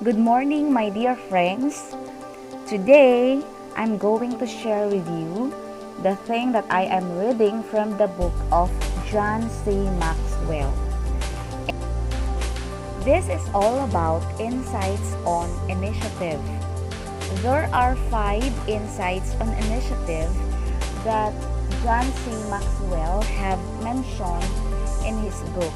Good morning, my dear friends. Today, I'm going to share with you the thing that I am reading from the book of John C. Maxwell. This is all about insights on initiative. There are 5 insights on initiative that John C. Maxwell have mentioned in his book.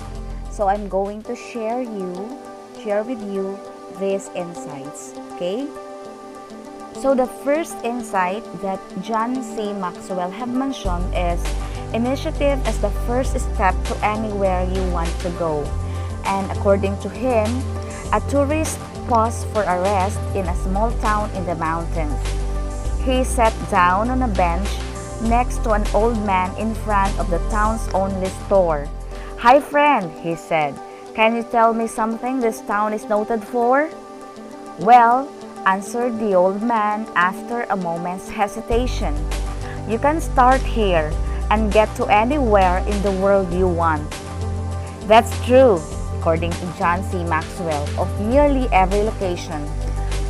So I'm going to share with you these insights, okay? So the first insight that John C. Maxwell have mentioned is initiative as the first step to anywhere you want to go. And according to him, a tourist paused for a rest in a small town in the mountains. He sat down on a bench next to an old man in front of the town's only store. "Hi friend," he said, "can you tell me something this town is noted for?" "Well," answered the old man after a moment's hesitation, "you can start here and get to anywhere in the world you want." That's true, according to John C. Maxwell, of nearly every location.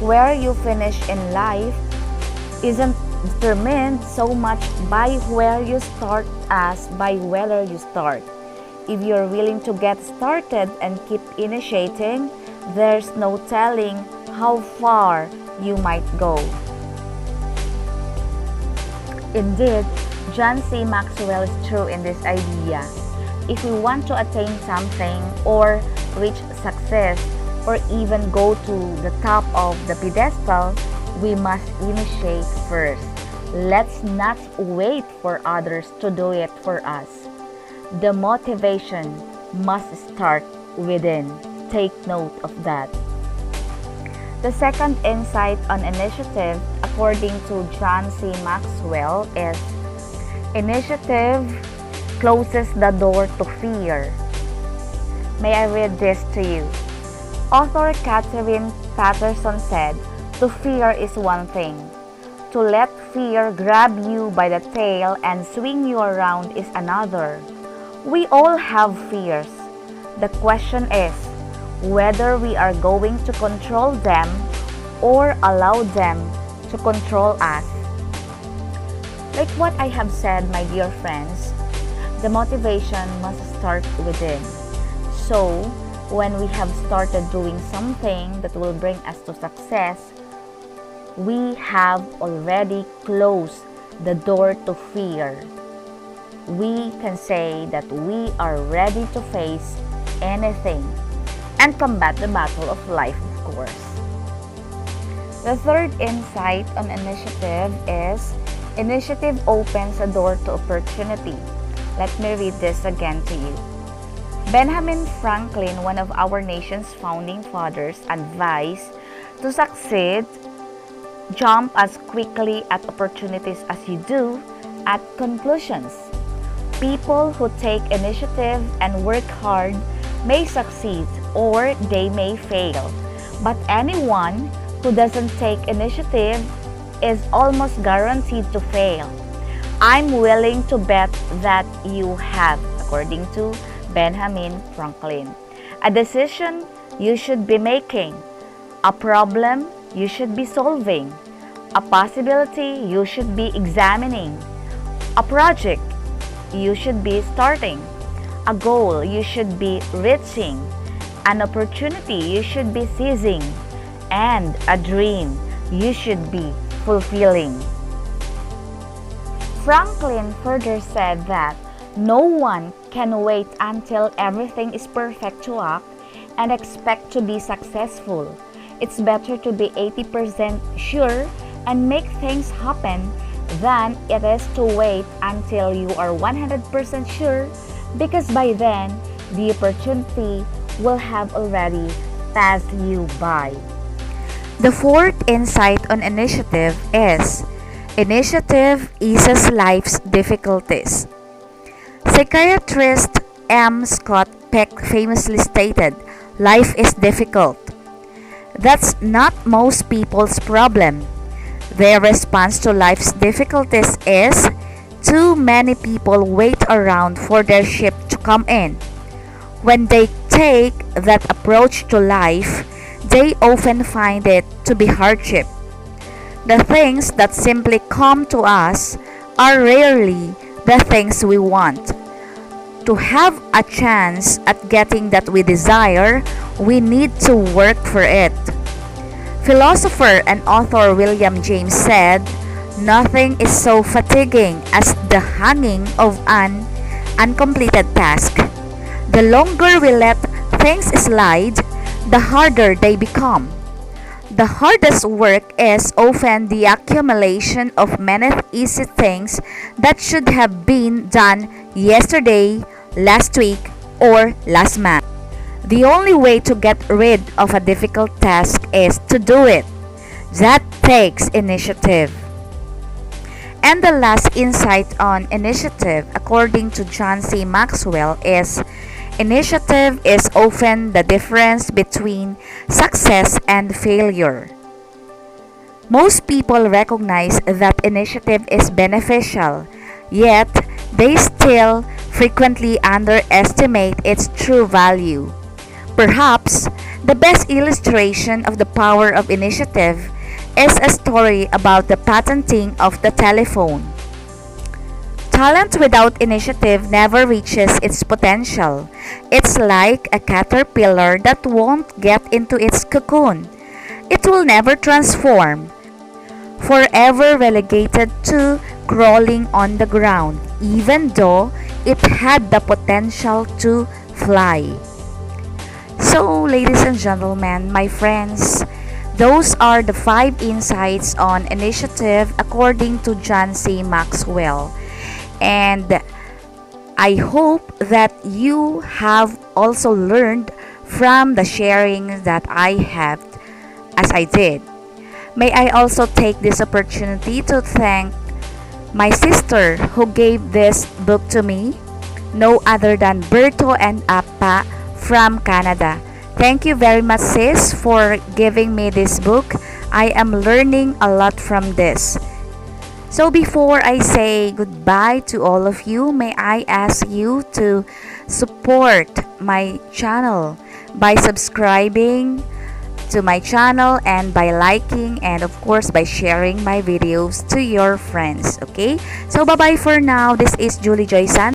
Where you finish in life isn't determined so much by where you start as by whether you start. If you're willing to get started and keep initiating, there's no telling how far you might go. Indeed, John C. Maxwell is true in this idea. If we want to attain something or reach success or even go to the top of the pedestal, we must initiate first. Let's not wait for others to do it for us. The motivation must start within. Take note of that. The second insight on initiative, according to John C. Maxwell, is initiative closes the door to fear. May I read this to you? Author Catherine Patterson said, "To fear is one thing. To let fear grab you by the tail and swing you around is another." We all have fears. The question is whether we are going to control them or allow them to control us. Like what I have said, my dear friends, the motivation must start within. So, when we have started doing something that will bring us to success, we have already closed the door to fear. We can say that we are ready to face anything and combat the battle of life, of course. The third insight on initiative is initiative opens a door to opportunity. Let me read this again to you. Benjamin Franklin, one of our nation's founding fathers, advised, "To succeed, jump as quickly at opportunities as you do at conclusions." People who take initiative and work hard may succeed or they may fail, but anyone who doesn't take initiative is almost guaranteed to fail. I'm willing to bet that you have, according to Benjamin Franklin. A decision you should be making, a problem you should be solving, a possibility you should be examining, a project you should be starting, a goal you should be reaching, an opportunity you should be seizing, and a dream you should be fulfilling. Franklin further said that no one can wait until everything is perfect to act and expect to be successful. It's better to be 80% sure and make things happen than it is to wait until you are 100% sure, because by then, the opportunity will have already passed you by. The fourth insight on initiative is initiative eases life's difficulties. Psychiatrist M. Scott Peck famously stated, "Life is difficult." That's not most people's problem. Their response to life's difficulties is, too many people wait around for their ship to come in. When they take that approach to life, they often find it to be hardship. The things that simply come to us are rarely the things we want. To have a chance at getting that we desire, we need to work for it. Philosopher and author William James said, "Nothing is so fatiguing as the hanging of an uncompleted task. The longer we let things slide, the harder they become." The hardest work is often the accumulation of many easy things that should have been done yesterday, last week, or last month. The only way to get rid of a difficult task is to do it. That takes initiative. And the last insight on initiative, according to John C. Maxwell, is initiative is often the difference between success and failure. Most people recognize that initiative is beneficial, yet they still frequently underestimate its true value. Perhaps the best illustration of the power of initiative is a story about the patenting of the telephone. Talent without initiative never reaches its potential. It's like a caterpillar that won't get into its cocoon. It will never transform, forever relegated to crawling on the ground, even though it had the potential to fly. So, ladies and gentlemen, my friends, those are the 5 insights on initiative according to John C. Maxwell. And I hope that you have also learned from the sharing that I have as I did. May I also take this opportunity to thank my sister who gave this book to me, no other than Berto and Appa from Canada. Thank you very much, sis, for giving me this book. I am learning a lot from this. So before I say goodbye to all of you, may I ask you to support my channel by subscribing to my channel and by liking, and of course by sharing my videos to your friends. Okay? So bye-bye for now. This is Julie Joy Santos.